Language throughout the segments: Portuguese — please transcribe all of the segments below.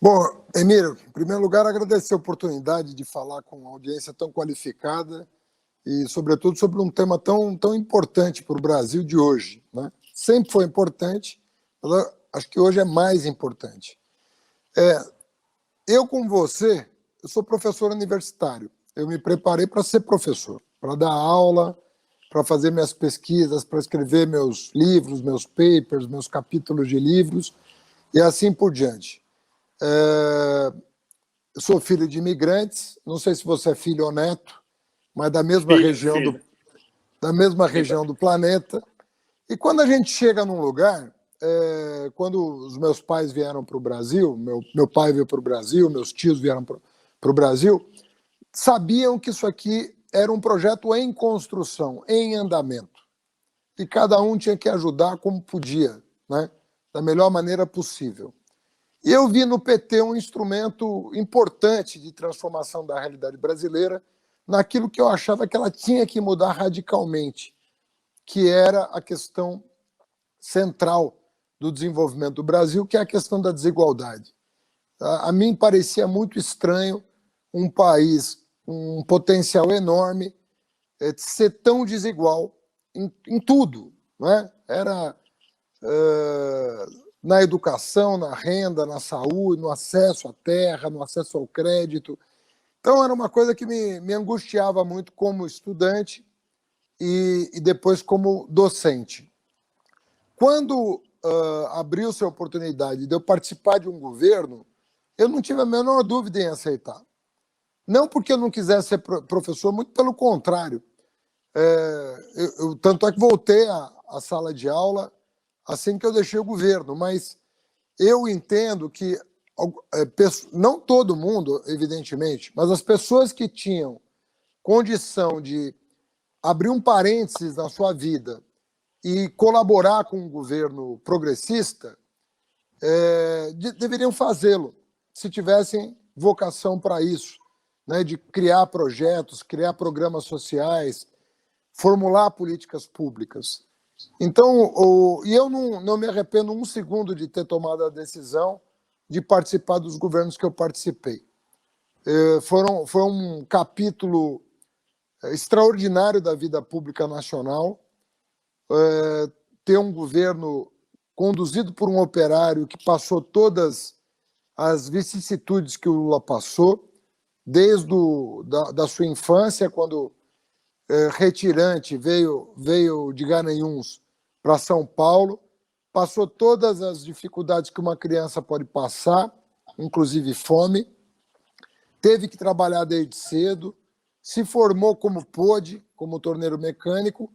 Bom, Emílio, em primeiro lugar, agradecer a oportunidade de falar com uma audiência tão qualificada e, sobretudo, sobre um tema tão importante para o Brasil de hoje, né? Sempre foi importante, mas acho que hoje é mais importante. Eu, como você, eu sou professor universitário. Eu me preparei para ser professor, para dar aula, para fazer minhas pesquisas, para escrever meus livros, meus papers, meus capítulos de livros e assim por diante. Eu sou filho de imigrantes, não sei se você é filho ou neto, mas da mesma filho. da mesma região do planeta. E quando a gente chega num lugar, quando os meus pais vieram para o Brasil, meu pai veio para o Brasil, meus tios vieram para o Brasil, sabiam que isso aqui era um projeto em construção, em andamento. E cada um tinha que ajudar como podia, né? Da melhor maneira possível. E eu vi no PT um instrumento importante de transformação da realidade brasileira naquilo que eu achava que ela tinha que mudar radicalmente, que era a questão central do desenvolvimento do Brasil, que é a questão da desigualdade. A mim parecia muito estranho um país com um potencial enorme ser tão desigual em tudo, não é? Era na educação, na renda, na saúde, no acesso à terra, no acesso ao crédito. Então, era uma coisa que me angustiava muito como estudante e depois como docente. Quando abriu-se a oportunidade de eu participar de um governo, eu não tive a menor dúvida em aceitar. Não porque eu não quisesse ser professor, muito pelo contrário. Tanto é que voltei à sala de aula assim que eu deixei o governo, mas eu entendo que, não todo mundo, evidentemente, mas as pessoas que tinham condição de abrir um parênteses na sua vida e colaborar com um governo progressista, deveriam fazê-lo, se tivessem vocação para isso, né, de criar projetos, criar programas sociais, formular políticas públicas. Então, e eu não me arrependo um segundo de ter tomado a decisão de participar dos governos que eu participei. Foi um capítulo extraordinário da vida pública nacional, ter um governo conduzido por um operário que passou todas as vicissitudes que o Lula passou, desde da sua infância, quando retirante veio de Garanhuns para São Paulo, passou todas as dificuldades que uma criança pode passar, inclusive fome, teve que trabalhar desde cedo, se formou como pôde, como torneiro mecânico,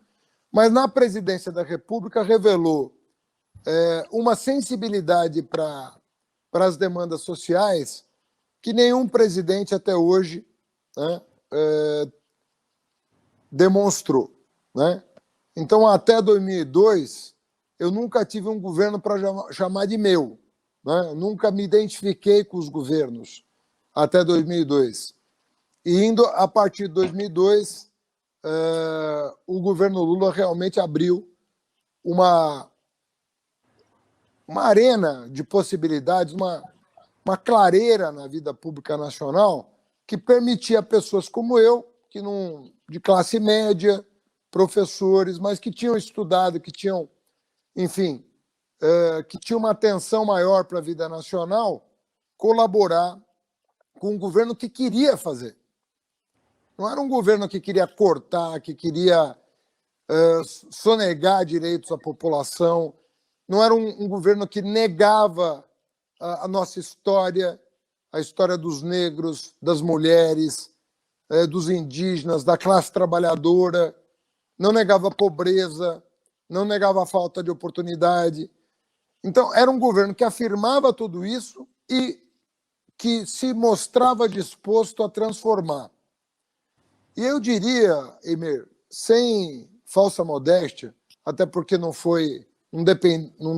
mas na presidência da República revelou uma sensibilidade para as demandas sociais que nenhum presidente até hoje, né, demonstrou, né? Então, até 2002, eu nunca tive um governo para chamar de meu, né? Eu nunca me identifiquei com os governos até 2002. E indo a partir de 2002, o governo Lula realmente abriu uma arena de possibilidades, uma clareira na vida pública nacional que permitia a pessoas como eu, que não, de classe média, professores, mas que tinham estudado, que tinham, enfim, que tinham uma atenção maior para a vida nacional, colaborar com um governo que queria fazer. Não era um governo que queria cortar, que queria sonegar direitos à população, não era um governo que negava a nossa história, a história dos negros, das mulheres, dos indígenas, da classe trabalhadora, não negava a pobreza, não negava a falta de oportunidade. Então, era um governo que afirmava tudo isso e que se mostrava disposto a transformar. E eu diria, Emir, sem falsa modéstia, até porque não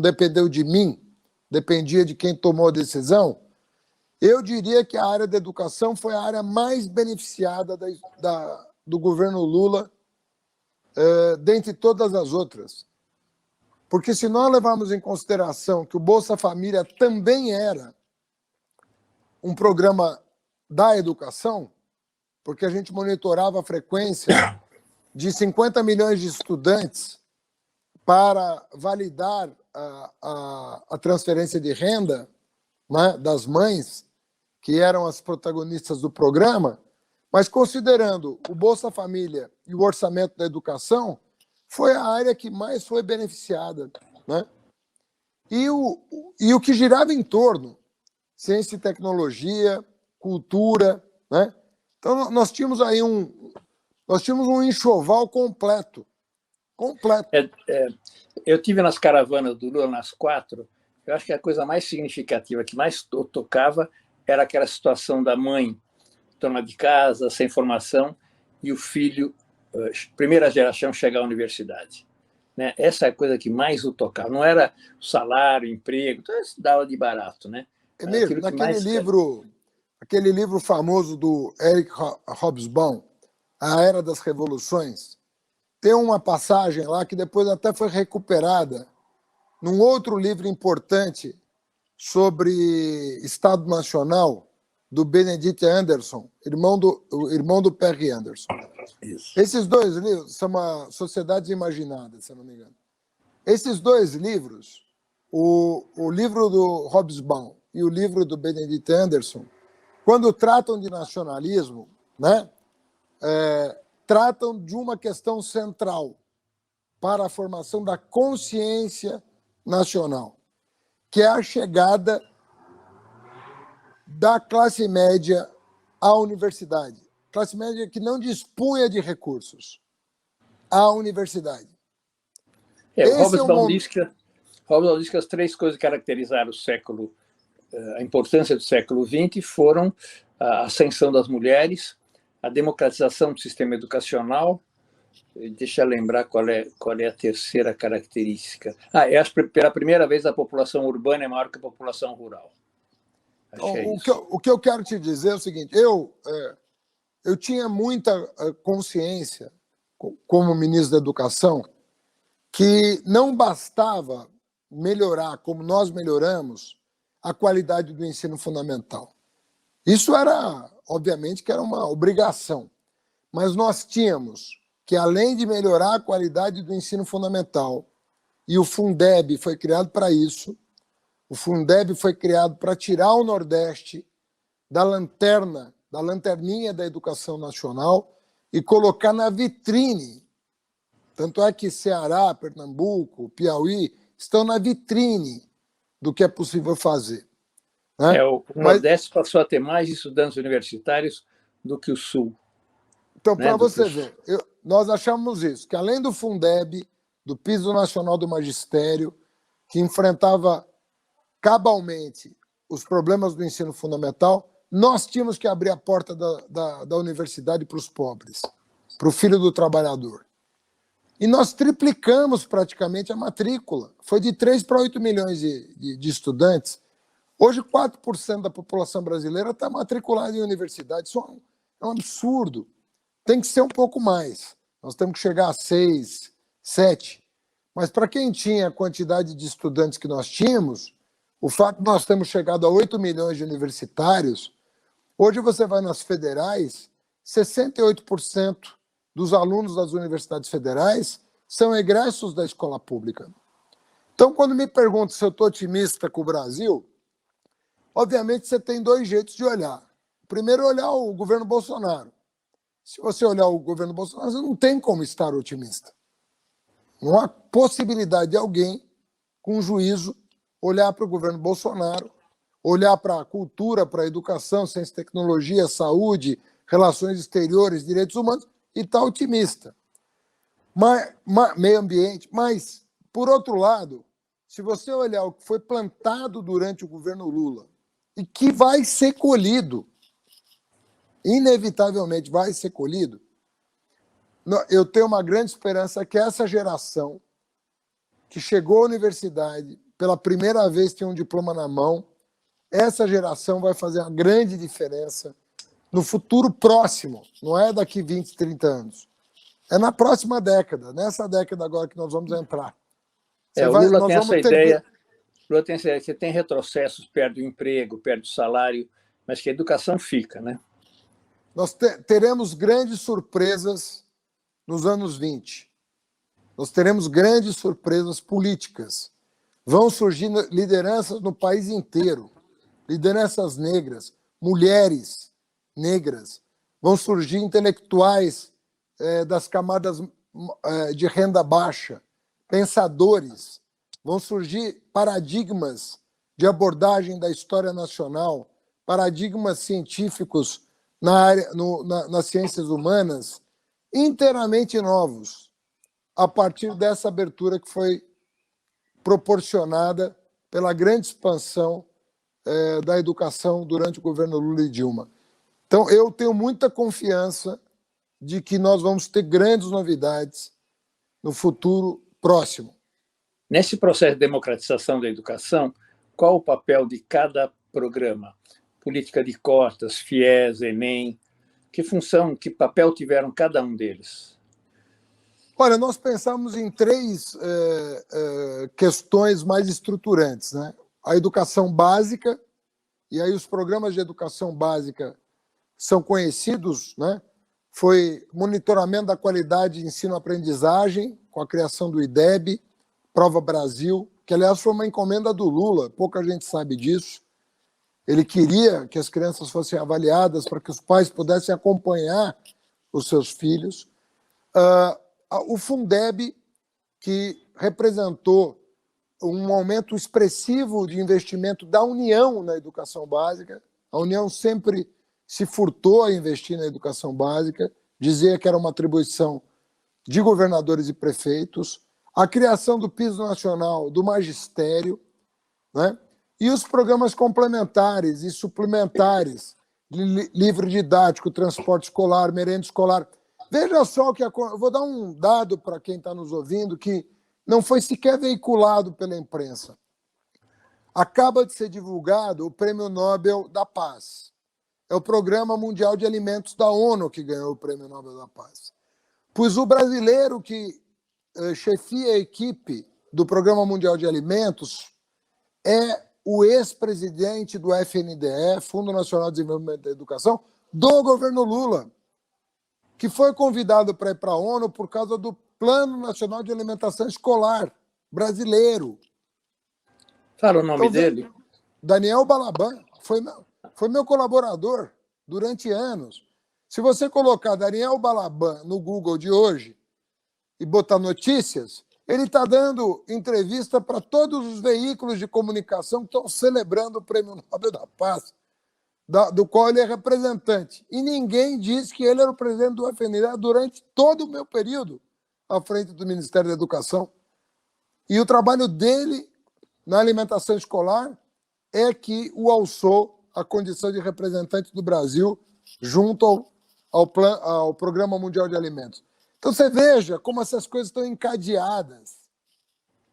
dependeu de mim, dependia de quem tomou a decisão, eu diria que a área da educação foi a área mais beneficiada do governo Lula, dentre todas as outras. Porque se nós levarmos em consideração que o Bolsa Família também era um programa da educação, porque a gente monitorava a frequência de 50 milhões de estudantes para validar a transferência de renda, né, das mães, que eram as protagonistas do programa, mas considerando o Bolsa Família e o orçamento da educação, foi a área que mais foi beneficiada, né? E o que girava em torno, ciência e tecnologia, cultura, né? Então, nós tínhamos aí um enxoval completo. Eu tive nas caravanas do Lula, nas 4, eu acho que a coisa mais significativa, que mais tocava, era aquela situação da mãe, dona de casa, sem formação, e o filho, primeira geração, chegar à universidade. Né? Essa é a coisa que mais o tocava. Não era o salário, o emprego, então isso dava de barato. Né? Emílio, aquele livro famoso do Eric Hobsbawm, A Era das Revoluções, tem uma passagem lá que depois até foi recuperada num outro livro importante sobre Estado Nacional, do Benedict Anderson, irmão do Perry Anderson. Isso. Esses dois livros são Sociedades Imaginadas, se eu não me engano. Esses dois livros, o livro do Hobsbawm e o livro do Benedict Anderson, quando tratam de nacionalismo, né, tratam de uma questão central para a formação da consciência nacional, que é a chegada da classe média à universidade. Classe média que não dispunha de recursos. À universidade. Hobsbawm diz que as 3 coisas que caracterizaram a importância do século XX foram a ascensão das mulheres, a democratização do sistema educacional. Deixa eu lembrar qual é a terceira característica. Pela primeira vez a população urbana é maior que a população rural. O que eu quero te dizer é o seguinte, eu tinha muita consciência, como ministro da Educação, que não bastava melhorar, como nós melhoramos, a qualidade do ensino fundamental. Isso obviamente, que era uma obrigação. Mas nós tínhamos que, além de melhorar a qualidade do ensino fundamental, e o Fundeb foi criado para isso, o Fundeb foi criado para tirar o Nordeste da lanterninha da educação nacional e colocar na vitrine. Tanto é que Ceará, Pernambuco, Piauí estão na vitrine do que é possível fazer. Né? O Nordeste passou a ter mais estudantes universitários do que o Sul. Então, para você ver, nós achamos isso, que além do Fundeb, do Piso Nacional do Magistério, que enfrentava cabalmente os problemas do ensino fundamental, nós tínhamos que abrir a porta da universidade para os pobres, para o filho do trabalhador. E nós triplicamos praticamente a matrícula. Foi de 3 para 8 milhões de estudantes. Hoje, 4% da população brasileira está matriculada em universidade. Isso é um absurdo. Tem que ser um pouco mais. Nós temos que chegar a 6, 7. Mas para quem tinha a quantidade de estudantes que nós tínhamos, o fato de nós termos chegado a 8 milhões de universitários, hoje você vai nas federais, 68% dos alunos das universidades federais são egressos da escola pública. Então, quando me perguntam se eu estou otimista com o Brasil, obviamente você tem 2 jeitos de olhar. O primeiro é olhar o governo Bolsonaro. Se você olhar o governo Bolsonaro, você não tem como estar otimista. Não há possibilidade de alguém com juízo olhar para o governo Bolsonaro, olhar para a cultura, para a educação, ciência e tecnologia, saúde, relações exteriores, direitos humanos, e estar otimista. Meio ambiente. Mas, por outro lado, se você olhar o que foi plantado durante o governo Lula e que vai ser colhido, inevitavelmente vai ser colhido, eu tenho uma grande esperança que essa geração que chegou à universidade, pela primeira vez tem um diploma na mão, essa geração vai fazer uma grande diferença no futuro próximo, não é daqui 20, 30 anos. É na próxima década, nessa década agora que nós vamos entrar. O Lula tem essa ideia, Lula tem essa ideia, você tem retrocessos, perde o emprego, perde o salário, mas que a educação fica, né? Nós teremos grandes surpresas nos anos 20. Nós teremos grandes surpresas políticas. Vão surgir lideranças no país inteiro, lideranças negras, mulheres negras, vão surgir intelectuais das camadas de renda baixa, pensadores, vão surgir paradigmas de abordagem da história nacional, paradigmas científicos nas ciências humanas, inteiramente novos, a partir dessa abertura que foi proporcionada pela grande expansão da educação durante o governo Lula e Dilma. Então, eu tenho muita confiança de que nós vamos ter grandes novidades no futuro próximo. Nesse processo de democratização da educação, qual o papel de cada programa? Política de cotas, FIES, Enem, que função, que papel tiveram cada um deles? Olha, nós pensamos em três questões mais estruturantes, né? A educação básica, e aí os programas de educação básica são conhecidos, né? Foi monitoramento da qualidade de ensino-aprendizagem, com a criação do IDEB, Prova Brasil, que, aliás, foi uma encomenda do Lula, pouca gente sabe disso. Ele queria que as crianças fossem avaliadas para que os pais pudessem acompanhar os seus filhos. O Fundeb, que representou um aumento expressivo de investimento da União na educação básica. A União sempre se furtou a investir na educação básica, dizia que era uma atribuição de governadores e prefeitos. A criação do piso nacional do magistério, né? E os programas complementares e suplementares, livro didático, transporte escolar, merenda escolar. Veja só que eu vou dar um dado para quem está nos ouvindo que não foi sequer veiculado pela imprensa. Acaba de ser divulgado o Prêmio Nobel da Paz. É o Programa Mundial de Alimentos da ONU que ganhou o Prêmio Nobel da Paz. Pois o brasileiro que chefia a equipe do Programa Mundial de Alimentos é o ex-presidente do FNDE, Fundo Nacional de Desenvolvimento da Educação, do governo Lula, que foi convidado para ir para a ONU por causa do Plano Nacional de Alimentação Escolar brasileiro. Fala o nome dele. Daniel Balaban foi meu colaborador durante anos. Se você colocar Daniel Balaban no Google de hoje e botar notícias, ele está dando entrevista para todos os veículos de comunicação que estão celebrando o Prêmio Nobel da Paz, do qual ele é representante. E ninguém diz que ele era o presidente do FNDE durante todo o meu período à frente do Ministério da Educação. E o trabalho dele na alimentação escolar é que o alçou à condição de representante do Brasil junto ao Programa Mundial de Alimentos. Então você veja como essas coisas estão encadeadas,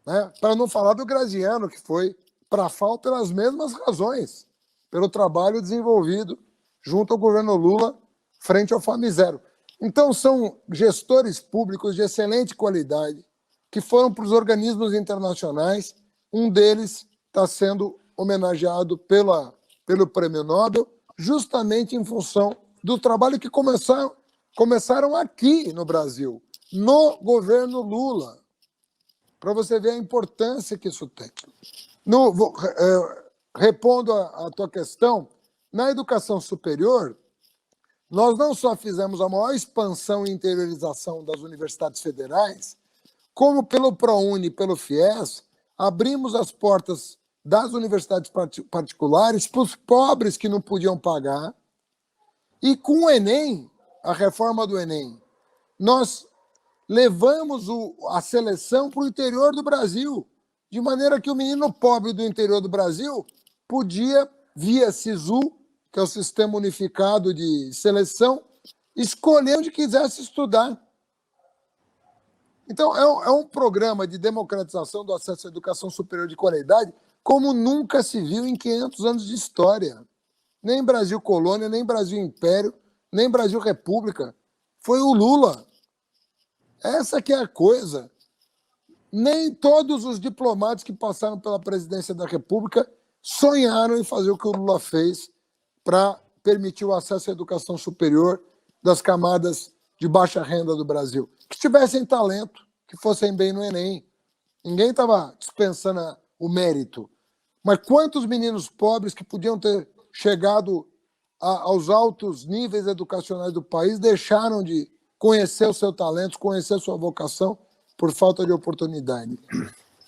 né? Para não falar do Graziano, que foi para a FAO pelas mesmas razões, pelo trabalho desenvolvido junto ao governo Lula frente ao Fame Zero. Então, são gestores públicos de excelente qualidade que foram para os organismos internacionais. Um deles está sendo homenageado pelo Prêmio Nobel, justamente em função do trabalho que começaram aqui no Brasil, no governo Lula, para você ver a importância que isso tem. Repondo a tua questão, na educação superior, nós não só fizemos a maior expansão e interiorização das universidades federais, como pelo ProUni e pelo FIES, abrimos as portas das universidades particulares para os pobres que não podiam pagar. E com o Enem, a reforma do Enem, nós levamos a seleção para o interior do Brasil, de maneira que o menino pobre do interior do Brasil podia, via SISU, que é o Sistema Unificado de Seleção, escolher onde quisesse estudar. Então, é um programa de democratização do acesso à educação superior de qualidade como nunca se viu em 500 anos de história. Nem Brasil Colônia, nem Brasil Império, nem Brasil República. Foi o Lula. Essa que é a coisa. Nem todos os diplomatas que passaram pela presidência da República sonharam em fazer o que o Lula fez para permitir o acesso à educação superior das camadas de baixa renda do Brasil, que tivessem talento, que fossem bem no Enem. Ninguém estava dispensando o mérito. Mas quantos meninos pobres que podiam ter chegado aos altos níveis educacionais do país deixaram de conhecer o seu talento, conhecer a sua vocação por falta de oportunidade?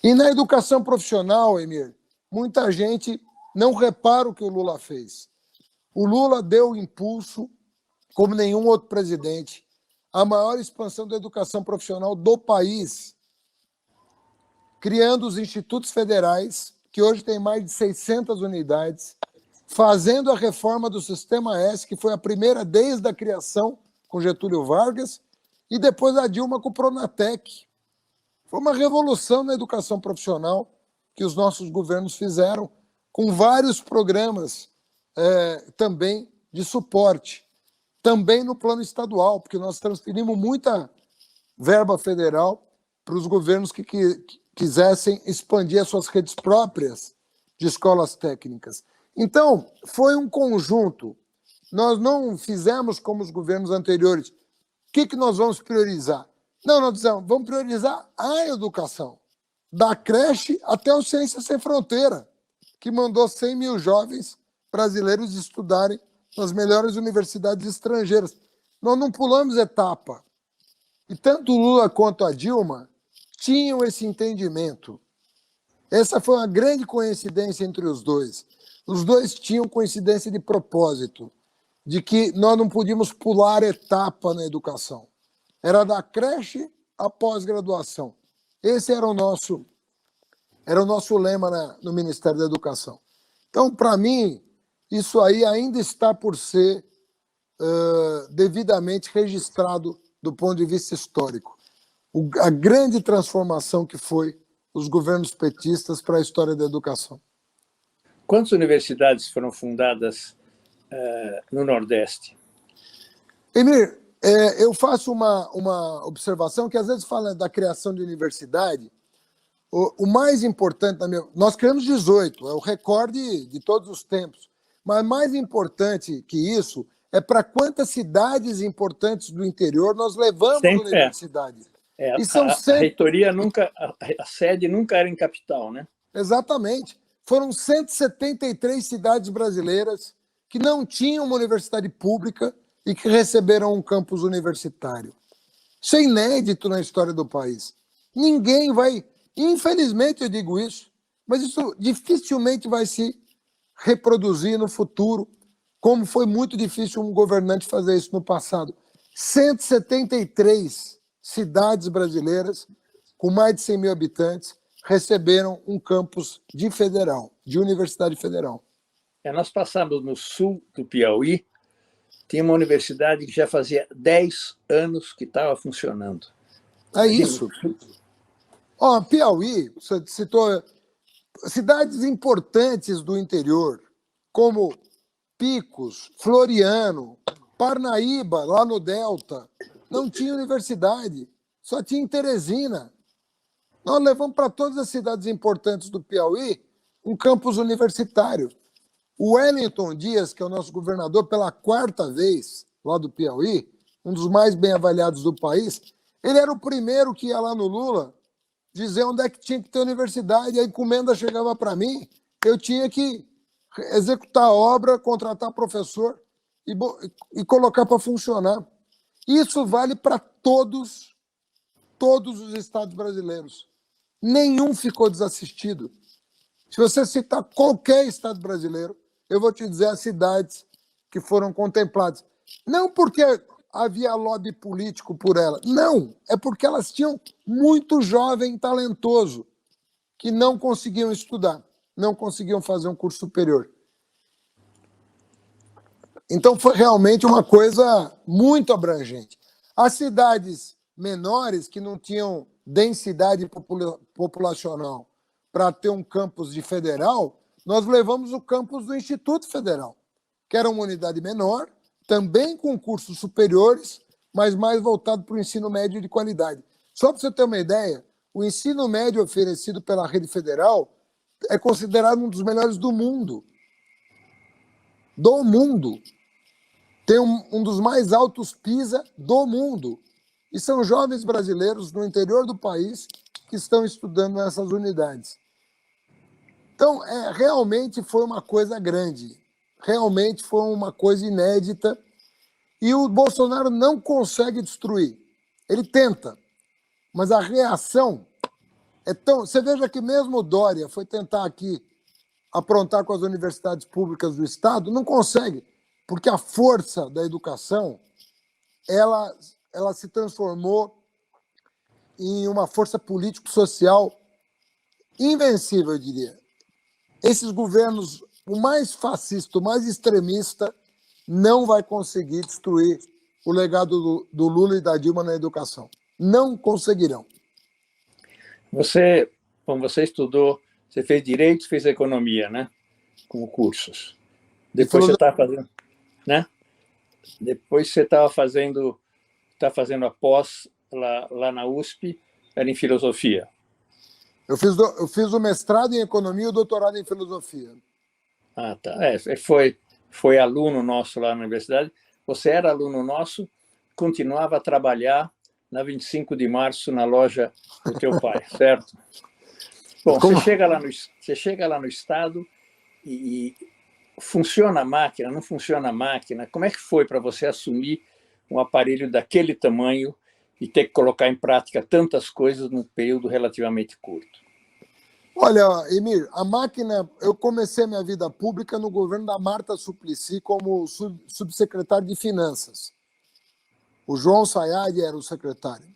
E na educação profissional, Emir, muita gente não repara o que o Lula fez. O Lula deu impulso, como nenhum outro presidente, à maior expansão da educação profissional do país, criando os institutos federais, que hoje tem mais de 600 unidades, fazendo a reforma do Sistema S, que foi a primeira desde a criação com Getúlio Vargas, e depois a Dilma com o Pronatec. Foi uma revolução na educação profissional que os nossos governos fizeram, com vários programas também de suporte, também no plano estadual, porque nós transferimos muita verba federal para os governos que quisessem expandir as suas redes próprias de escolas técnicas. Então, foi um conjunto. Nós não fizemos como os governos anteriores. O que nós vamos priorizar? Não, nós dizemos, vamos priorizar a educação, da creche até o Ciência Sem Fronteira, que mandou 100 mil jovens brasileiros estudarem nas melhores universidades estrangeiras. Nós não pulamos etapa. E tanto o Lula quanto a Dilma tinham esse entendimento. Essa foi uma grande coincidência entre os dois. Os dois tinham coincidência de propósito, de que nós não podíamos pular etapa na educação. Era da creche à pós-graduação. Esse era o nosso lema no Ministério da Educação. Então, para mim, isso aí ainda está por ser devidamente registrado do ponto de vista histórico. A grande transformação que foi os governos petistas para a história da educação. Quantas universidades foram fundadas no Nordeste? Emir, eu faço uma observação que às vezes fala da criação de universidade. O mais importante, nós criamos 18, é o recorde de todos os tempos. Mas mais importante que isso é para quantas cidades importantes do interior nós levamos a universidade. A reitoria nunca, a sede nunca era em capital, né? Exatamente. Foram 173 cidades brasileiras que não tinham uma universidade pública e que receberam um campus universitário. Isso é inédito na história do país. Ninguém vai, infelizmente eu digo isso, mas isso dificilmente vai se reproduzir no futuro, como foi muito difícil um governante fazer isso no passado. 173 cidades brasileiras, com mais de 100 mil habitantes, receberam um campus de federal, de universidade federal. Nós passamos no sul do Piauí, tinha uma universidade que já fazia 10 anos que estava funcionando. É isso. Piauí, você citou cidades importantes do interior, como Picos, Floriano, Parnaíba, lá no Delta, não tinha universidade, só tinha em Teresina. Nós levamos para todas as cidades importantes do Piauí um campus universitário. O Wellington Dias, que é o nosso governador pela 4ª vez lá do Piauí, um dos mais bem avaliados do país, ele era o primeiro que ia lá no Lula dizer onde é que tinha que ter universidade. A encomenda chegava para mim, eu tinha que executar a obra, contratar professor e colocar para funcionar. Isso vale para todos os estados brasileiros. Nenhum ficou desassistido. Se você citar qualquer estado brasileiro, eu vou te dizer as cidades que foram contempladas. Não porque havia lobby político por ela, não, é porque elas tinham muito jovem talentoso que não conseguiam estudar, não conseguiam fazer um curso superior. Então foi realmente uma coisa muito abrangente. As cidades menores que não tinham densidade populacional para ter um campus de federal, nós levamos o campus do Instituto Federal, que era uma unidade menor, também com cursos superiores, mas mais voltado para o ensino médio de qualidade. Só para você ter uma ideia, o ensino médio oferecido pela rede federal é considerado um dos melhores do mundo. do mundo. Tem um dos mais altos PISA do mundo. E são jovens brasileiros no interior do país que estão estudando nessas unidades. Então, realmente foi uma coisa grande. Realmente foi uma coisa inédita. E o Bolsonaro não consegue destruir. Ele tenta, mas a reação é tão... Você veja que mesmo o Dória foi tentar aqui aprontar com as universidades públicas do Estado, não consegue, porque a força da educação ela se transformou em uma força político-social invencível, eu diria. Esses governos, o mais fascista, o mais extremista, não vai conseguir destruir o legado do Lula e da Dilma na educação. Não conseguirão. Você estudou, você fez Direito, fez Economia, né? Como cursos. Depois você está fazendo, né? Depois você está fazendo a pós lá na USP, era em Filosofia. Eu fiz o mestrado em Economia e o doutorado em Filosofia. Ah, tá. Foi aluno nosso lá na universidade. Você era aluno nosso, continuava a trabalhar na 25 de março na loja do teu pai, certo? Bom, você chega lá no Estado e funciona a máquina, não funciona a máquina. Como é que foi para você assumir um aparelho daquele tamanho e ter que colocar em prática tantas coisas num período relativamente curto? Olha, Emir, a máquina... Eu comecei minha vida pública no governo da Marta Suplicy como subsecretário de Finanças. O João Sayad era o secretário.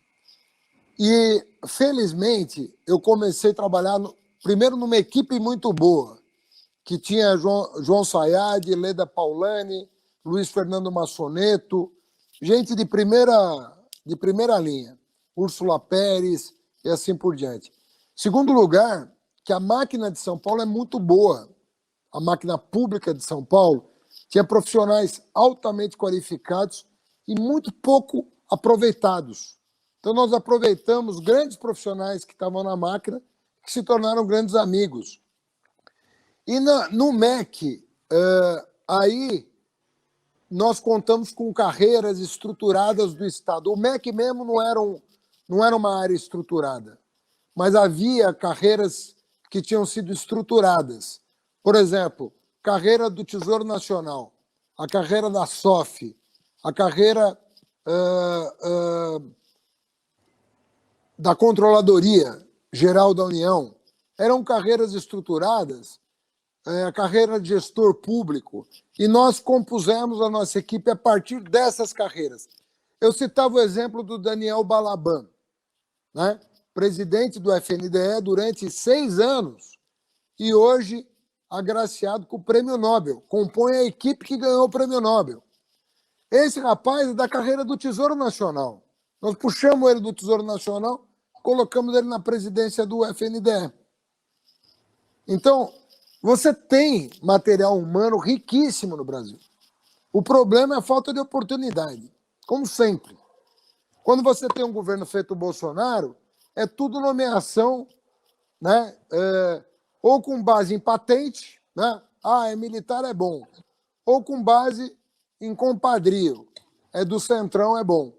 E, felizmente, eu comecei a trabalhar primeiro numa equipe muito boa, que tinha João Sayad, Leda Paulani, Luiz Fernando Massoneto, gente de primeira linha, Úrsula Pérez e assim por diante. Segundo lugar, que a máquina de São Paulo é muito boa. A máquina pública de São Paulo tinha profissionais altamente qualificados e muito pouco aproveitados. Então, nós aproveitamos grandes profissionais que estavam na máquina, que se tornaram grandes amigos. E no MEC, aí nós contamos com carreiras estruturadas do Estado. O MEC mesmo não era uma área estruturada, mas havia carreiras que tinham sido estruturadas. Por exemplo, carreira do Tesouro Nacional, a carreira da SOF, a carreira da Controladoria Geral da União. Eram carreiras estruturadas, a carreira de gestor público, e nós compusemos a nossa equipe a partir dessas carreiras. Eu citava o exemplo do Daniel Balaban, né? Presidente do FNDE durante 6 anos e hoje agraciado com o Prêmio Nobel, compõe a equipe que ganhou o Prêmio Nobel. Esse rapaz é da carreira do Tesouro Nacional. Nós puxamos ele do Tesouro Nacional, colocamos ele na presidência do FNDE. Então, você tem material humano riquíssimo no Brasil. O problema é a falta de oportunidade, como sempre. Quando você tem um governo feito Bolsonaro, é tudo nomeação, né? Ou com base em patente, né? É militar, é bom. Ou com base em compadrio, é do Centrão, é bom.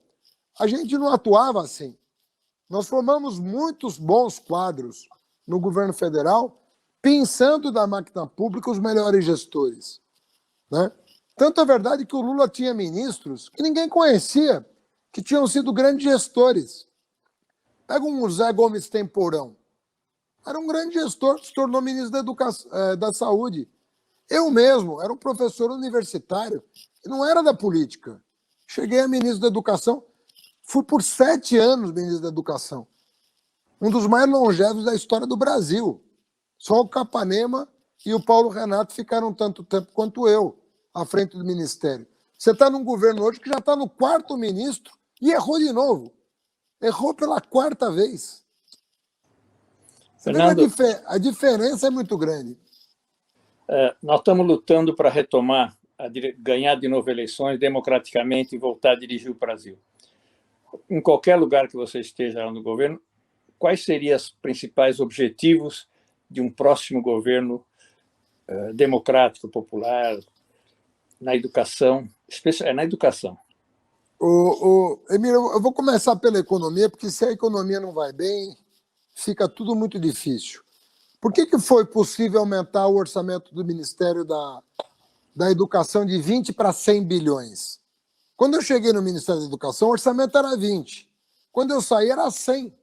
A gente não atuava assim. Nós formamos muitos bons quadros no governo federal, pensando da máquina pública os melhores gestores, né? Tanto é verdade que o Lula tinha ministros que ninguém conhecia, que tinham sido grandes gestores. Pega um Zé Gomes Temporão. Era um grande gestor, se tornou ministro da Saúde. Eu mesmo era um professor universitário, e não era da política. Cheguei a ministro da Educação, fui por 7 anos ministro da Educação. Um dos mais longevos da história do Brasil. Só o Capanema e o Paulo Renato ficaram tanto tempo quanto eu à frente do ministério. Você está num governo hoje que já está no 4º ministro e errou de novo. Errou pela 4ª vez. Fernando, a diferença é muito grande. Nós estamos lutando para retomar, ganhar de novo eleições democraticamente e voltar a dirigir o Brasil. Em qualquer lugar que você esteja lá no governo, quais seriam os principais objetivos de um próximo governo democrático, popular, na educação, na educação. Emílio, eu vou começar pela economia, porque se a economia não vai bem, fica tudo muito difícil. Por que foi possível aumentar o orçamento do Ministério da Educação de 20 para 100 bilhões? Quando eu cheguei no Ministério da Educação, o orçamento era 20. Quando eu saí, era 100.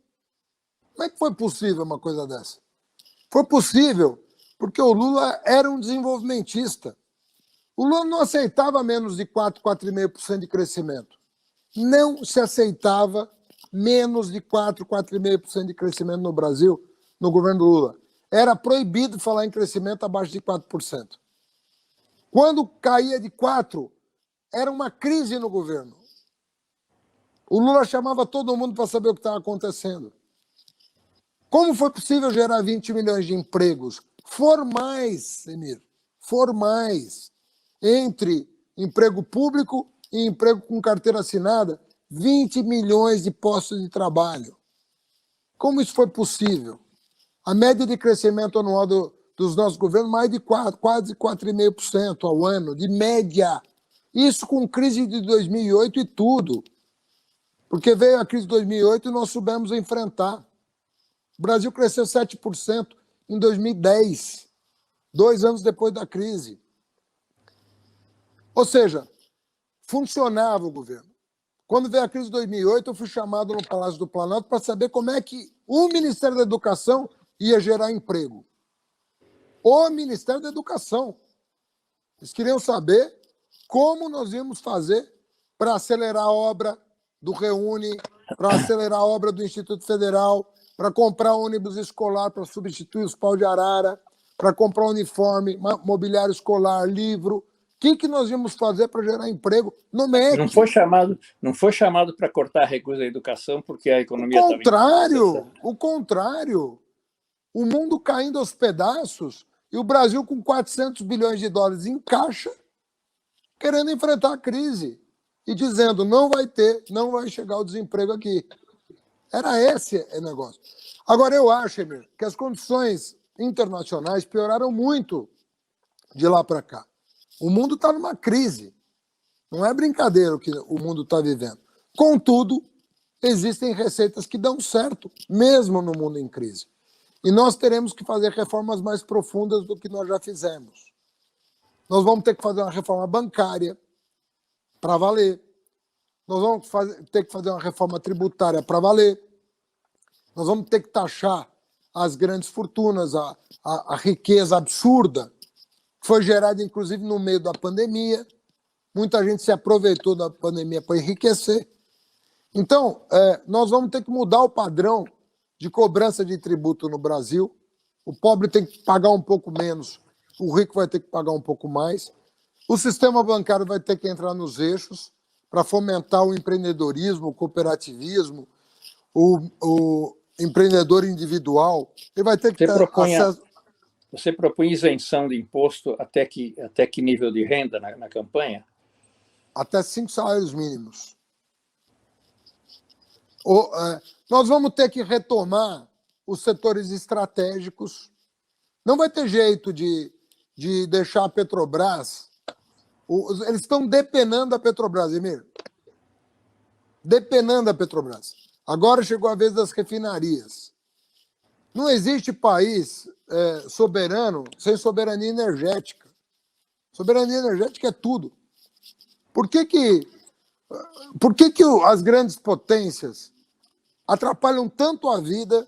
Como é que foi possível uma coisa dessa? Foi possível porque o Lula era um desenvolvimentista. O Lula não aceitava menos de 4,5% de crescimento. Não se aceitava menos de 4,5% de crescimento no Brasil, no governo do Lula. Era proibido falar em crescimento abaixo de 4%. Quando caía de 4%, era uma crise no governo. O Lula chamava todo mundo para saber o que estava acontecendo. Como foi possível gerar 20 milhões de empregos formais, Emir, formais, entre emprego público e emprego com carteira assinada, 20 milhões de postos de trabalho? Como isso foi possível? A média de crescimento anual dos nossos governos, mais de quase 4,5% ao ano, de média. Isso com crise de 2008 e tudo. Porque veio a crise de 2008 e nós soubemos enfrentar. O Brasil cresceu 7% em 2010, 2 anos depois da crise. Ou seja, funcionava o governo. Quando veio a crise de 2008, eu fui chamado no Palácio do Planalto para saber como é que o Ministério da Educação ia gerar emprego. O Ministério da Educação. Eles queriam saber como nós íamos fazer para acelerar a obra do Reúne, para acelerar a obra do Instituto Federal, para comprar ônibus escolar para substituir os pau de arara, para comprar uniforme, mobiliário escolar, livro. O que nós íamos fazer para gerar emprego no MEC? Não foi chamado para cortar recursos da educação porque a economia estava... O contrário. O mundo caindo aos pedaços e o Brasil com 400 bilhões de dólares em caixa, querendo enfrentar a crise e dizendo não vai chegar o desemprego aqui. Era esse o negócio. Agora, eu acho, Emir, que as condições internacionais pioraram muito de lá para cá. O mundo está numa crise. Não é brincadeira o que o mundo está vivendo. Contudo, existem receitas que dão certo, mesmo no mundo em crise. E nós teremos que fazer reformas mais profundas do que nós já fizemos. Nós vamos ter que fazer uma reforma bancária para valer. Nós vamos ter que fazer uma reforma tributária para valer. Nós vamos ter que taxar as grandes fortunas, a riqueza absurda, que foi gerada, inclusive, no meio da pandemia. Muita gente se aproveitou da pandemia para enriquecer. Então, nós vamos ter que mudar o padrão de cobrança de tributo no Brasil. O pobre tem que pagar um pouco menos, o rico vai ter que pagar um pouco mais. O sistema bancário vai ter que entrar nos eixos para fomentar o empreendedorismo, o cooperativismo, o empreendedor individual. Ele vai ter que ter acesso... Você propõe isenção de imposto até que nível de renda na campanha? Até 5 salários mínimos. Nós vamos ter que retomar os setores estratégicos. Não vai ter jeito de deixar a Petrobras... Eles estão depenando a Petrobras, Emir. Depenando a Petrobras. Agora chegou a vez das refinarias. Não existe país soberano sem soberania energética. Soberania energética é tudo. Por que as grandes potências atrapalham tanto a vida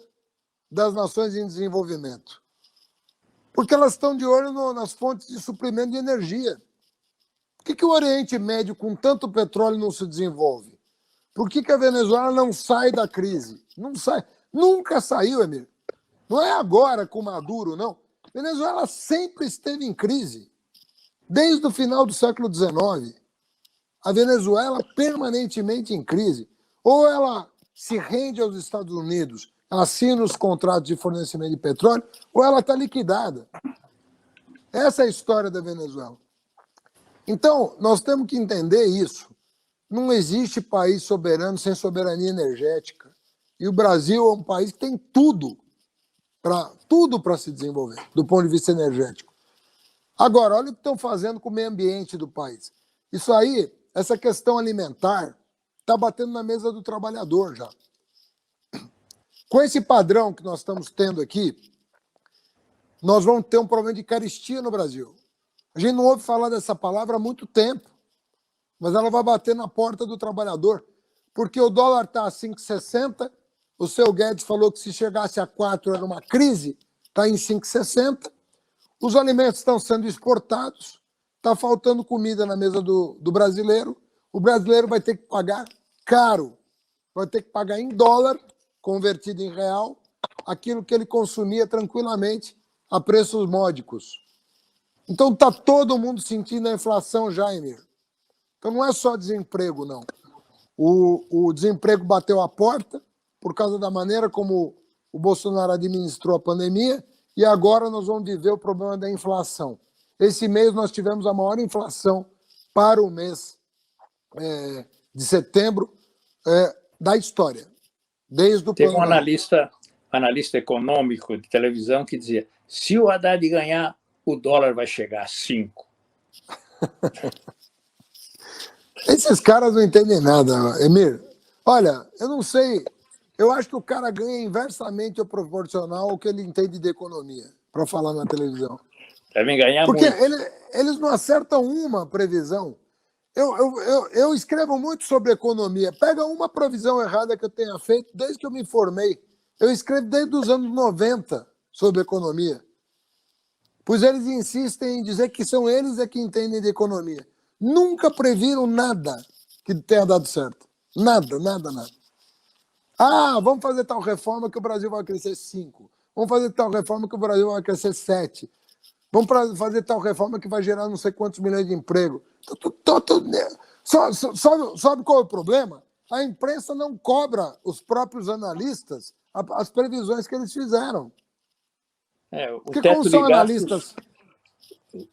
das nações em desenvolvimento? Porque elas estão de olho nas fontes de suprimento de energia. Por que o Oriente Médio, com tanto petróleo, não se desenvolve? Por que a Venezuela não sai da crise? Não sai. Nunca saiu, Emir. Não é agora com Maduro, não. Venezuela sempre esteve em crise. Desde o final do século XIX. A Venezuela permanentemente em crise. Ou ela se rende aos Estados Unidos, assina os contratos de fornecimento de petróleo, ou ela está liquidada. Essa é a história da Venezuela. Então, nós temos que entender isso. Não existe país soberano sem soberania energética. E o Brasil é um país que tem tudo para se desenvolver, do ponto de vista energético. Agora, olha o que estão fazendo com o meio ambiente do país. Isso aí, essa questão alimentar, está batendo na mesa do trabalhador já. Com esse padrão que nós estamos tendo aqui, nós vamos ter um problema de carestia no Brasil. A gente não ouve falar dessa palavra há muito tempo, mas ela vai bater na porta do trabalhador, porque o dólar está a 5,60, o seu Guedes falou que se chegasse a 4 era uma crise, está em 5,60, os alimentos estão sendo exportados, está faltando comida na mesa do brasileiro, o brasileiro vai ter que pagar caro, vai ter que pagar em dólar, convertido em real, aquilo que ele consumia tranquilamente a preços módicos. Então está todo mundo sentindo a inflação já, Emir. Então não é só desemprego, não. O desemprego bateu a porta por causa da maneira como o Bolsonaro administrou a pandemia e agora nós vamos viver o problema da inflação. Esse mês nós tivemos a maior inflação para o mês de setembro da história. Desde o Teve um analista econômico de televisão que dizia: se o Haddad ganhar, o dólar vai chegar a 5. Esses caras não entendem nada, Emir. Olha, eu não sei, eu acho que o cara ganha inversamente ou proporcional ao que ele entende de economia, para falar na televisão. Devem ganhar porque muito. Eles não acertam uma previsão. Eu escrevo muito sobre economia. Pega uma previsão errada que eu tenha feito desde que eu me formei. Eu escrevo desde os anos 90 sobre economia. Pois eles insistem em dizer que são eles que entendem de economia. Nunca previram nada que tenha dado certo. Nada, nada, nada. Ah, vamos fazer tal reforma que o Brasil vai crescer 5. Vamos fazer tal reforma que o Brasil vai crescer 7. Vamos fazer tal reforma que vai gerar não sei quantos milhões de emprego. Sabe qual é o problema? A imprensa não cobra os próprios analistas as previsões que eles fizeram. Porque como são analistas...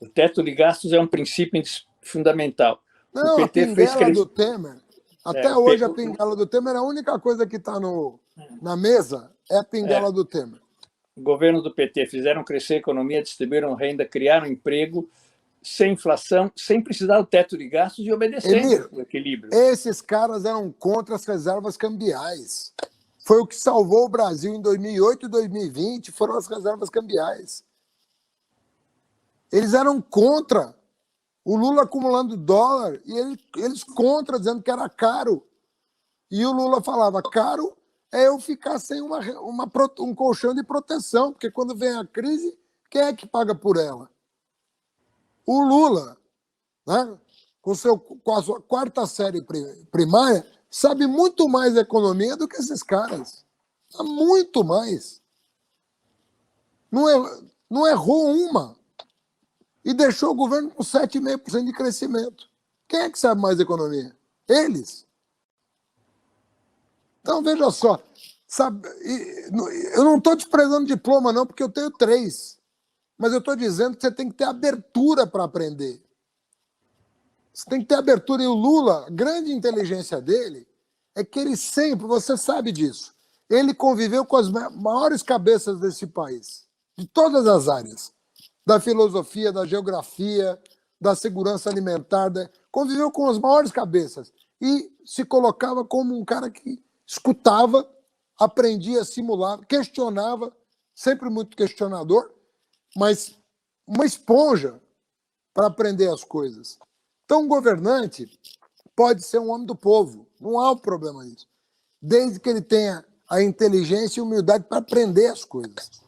O teto de gastos é um princípio fundamental. Não, a pinguela do Temer. Até hoje a pinguela do Temer é a única coisa que está na mesa, é a pinguela do Temer. O governo do PT fizeram crescer a economia, distribuíram renda, criaram emprego, sem inflação, sem precisar do teto de gastos e obedecendo o equilíbrio. Esses caras eram contra as reservas cambiais. Foi o que salvou o Brasil em 2008 e 2020, foram as reservas cambiais. Eles eram contra o Lula acumulando dólar e eles contra, dizendo que era caro. E o Lula falava, caro é eu ficar sem um colchão de proteção, porque quando vem a crise, quem é que paga por ela? O Lula, né, com a sua 4ª série primária, sabe muito mais economia do que esses caras. Muito mais. Não errou uma. E deixou o governo com 7,5% de crescimento. Quem é que sabe mais economia? Eles. Então, veja só. Sabe, eu não estou desprezando diploma, não, porque eu tenho 3. Mas eu estou dizendo que você tem que ter abertura para aprender. Você tem que ter abertura. E o Lula, a grande inteligência dele é que ele sempre, você sabe disso, ele conviveu com as maiores cabeças desse país, de todas as áreas, da filosofia, da geografia, da segurança alimentar, conviveu com as maiores cabeças e se colocava como um cara que escutava, aprendia, simulava, questionava, sempre muito questionador, mas uma esponja para aprender as coisas. Então, um governante pode ser um homem do povo, não há um problema nisso, desde que ele tenha a inteligência e humildade para aprender as coisas.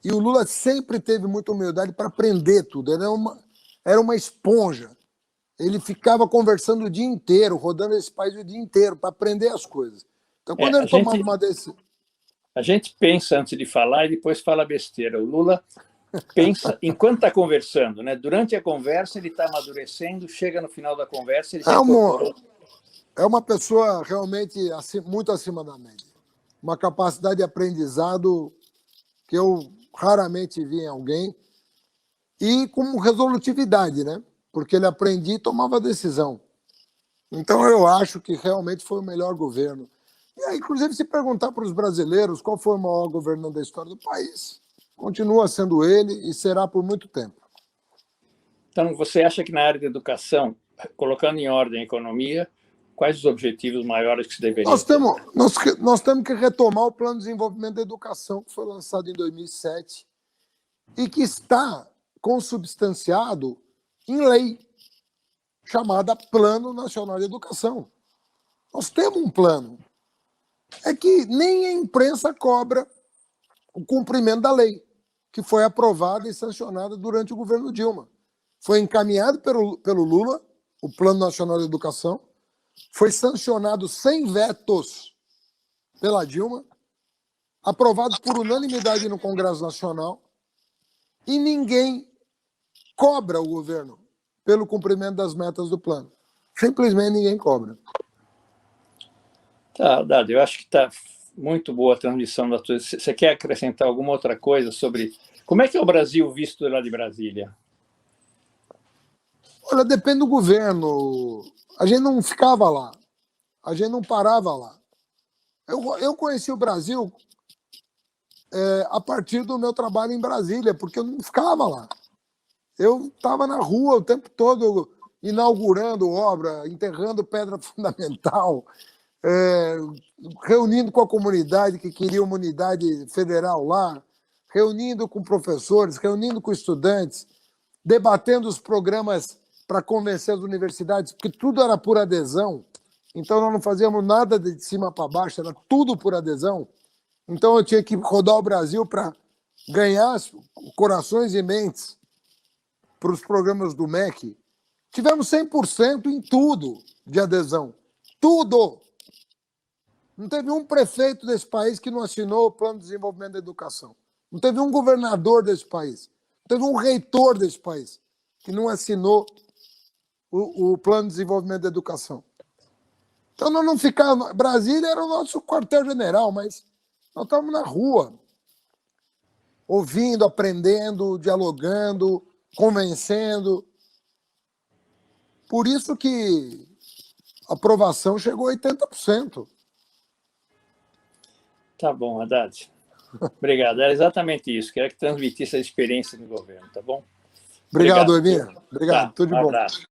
E o Lula sempre teve muita humildade para aprender tudo, era uma esponja. Ele ficava conversando o dia inteiro, rodando esse país o dia inteiro para aprender as coisas. Então, quando ele tomava uma decisão... A gente pensa antes de falar e depois fala besteira. O Lula pensa enquanto está conversando, né? Durante a conversa ele está amadurecendo, chega no final da conversa ele é uma pessoa realmente muito acima da média. Uma capacidade de aprendizado que eu raramente vi em alguém e com resolutividade, né? Porque ele aprendia e tomava decisão. Então eu acho que realmente foi o melhor governo. E aí, inclusive, se perguntar para os brasileiros qual foi o maior governante da história do país, continua sendo ele e será por muito tempo. Então, você acha que na área de educação, colocando em ordem a economia, quais os objetivos maiores que se deveriam ter? Nós temos que retomar o Plano de Desenvolvimento da Educação, que foi lançado em 2007 e que está consubstanciado em lei, chamada Plano Nacional de Educação. Nós temos um plano. É que nem a imprensa cobra o cumprimento da lei, que foi aprovada e sancionada durante o governo Dilma. Foi encaminhado pelo Lula, o Plano Nacional de Educação, foi sancionado sem vetos pela Dilma, aprovado por unanimidade no Congresso Nacional, e ninguém cobra o governo pelo cumprimento das metas do plano. Simplesmente ninguém cobra. Tá, Dado, eu acho que está muito boa a transmissão da tua... Você quer acrescentar alguma outra coisa sobre como é que é o Brasil visto lá de Brasília? Olha, depende do governo. A gente não ficava lá. A gente não parava lá. Eu conheci o Brasil a partir do meu trabalho em Brasília, porque eu não ficava lá. Eu estava na rua o tempo todo, inaugurando obra, enterrando pedra fundamental, reunindo com a comunidade que queria uma unidade federal lá, reunindo com professores, reunindo com estudantes, debatendo os programas para convencer as universidades, porque tudo era por adesão. Então, nós não fazíamos nada de cima para baixo, era tudo por adesão. Então, eu tinha que rodar o Brasil para ganhar corações e mentes para os programas do MEC. Tivemos 100% em tudo de adesão. Tudo! Não teve um prefeito desse país que não assinou o Plano de Desenvolvimento da Educação. Não teve um governador desse país. Não teve um reitor desse país que não assinou o Plano de Desenvolvimento da Educação. Então, nós não ficávamos... Brasília era o nosso quartel-general, mas nós estávamos na rua, ouvindo, aprendendo, dialogando, convencendo. Por isso que a aprovação chegou a 80%. Tá bom, Haddad. Obrigado. Era exatamente isso. Queria que transmitisse a experiência no governo, tá bom? Obrigado, Evinha. Obrigado. Tá, Tudo de bom. abraço.